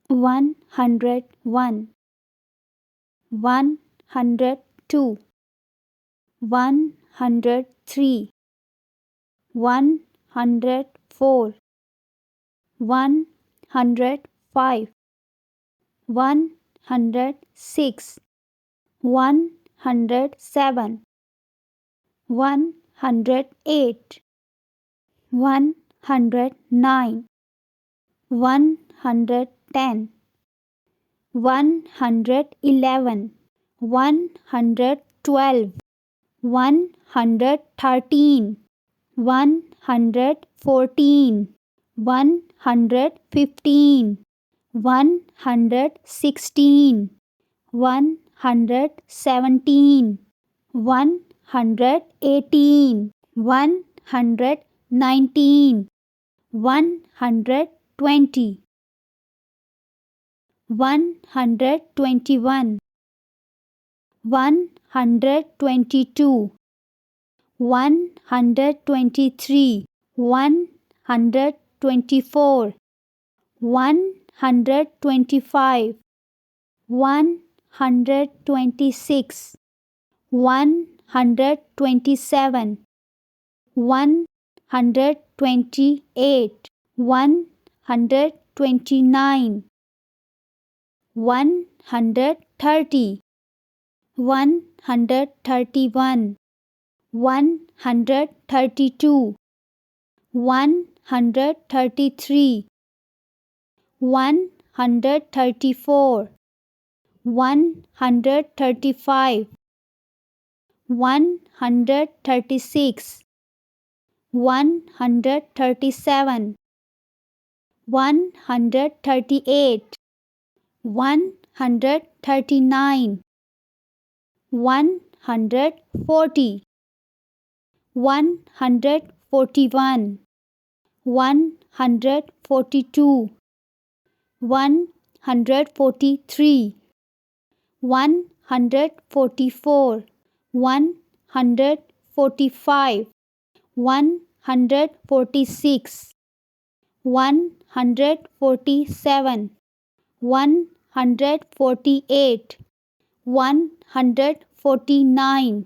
101, 102, 103, 104, 105, 106, 107, 108, 109, 110, 111, 112, 113, 114, 115, 116, 117, 118, 119, 120, 121, 122, 123, 124, 125, 126, 127, 128, 129, 130, 131, 132, 133, 134, 135, 136, 137, 138, 139, 140, 141, 142, 143, 144, 145, 146, 147, 148, 149,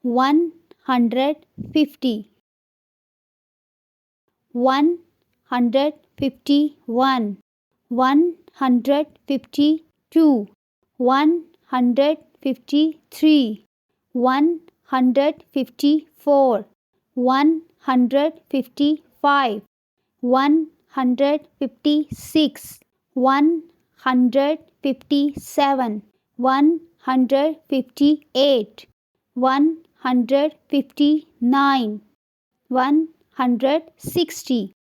150, 151, 152, 153, 154, 155, 156, 157, 158, 159, 160,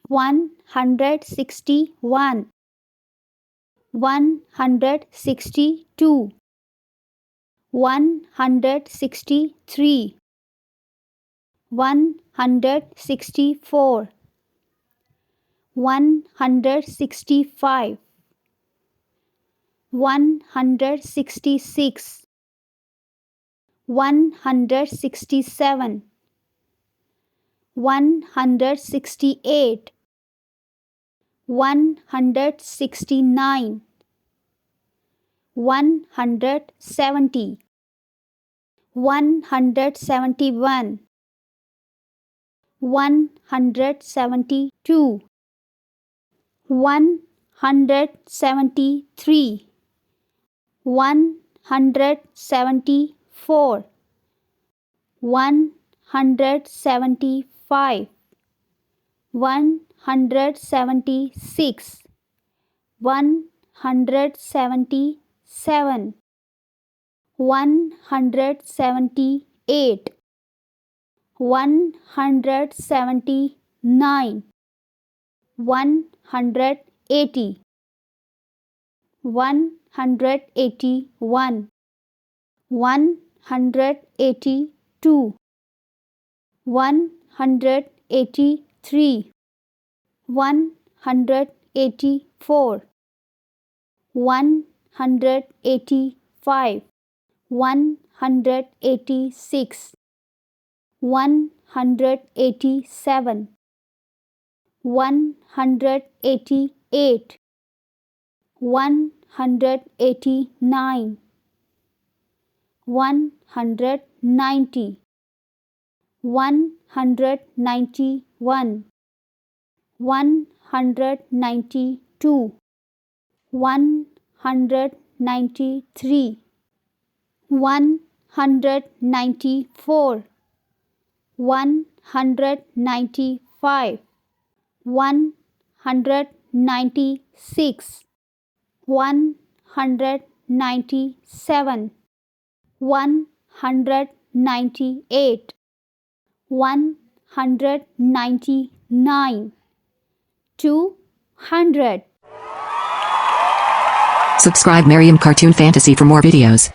161, 162, 163, 164, 165, 166, 167, 168, 169, 170, 171, 172, 173, 174, 175, 176, 177, 178, 179, 180, 181, 182, 183, 184, 185, 186, 187, 188, 188 189 190 191 192 193 194 195 196 197 198 199 200. Subscribe Maryam Cartoon Fantasy for more videos.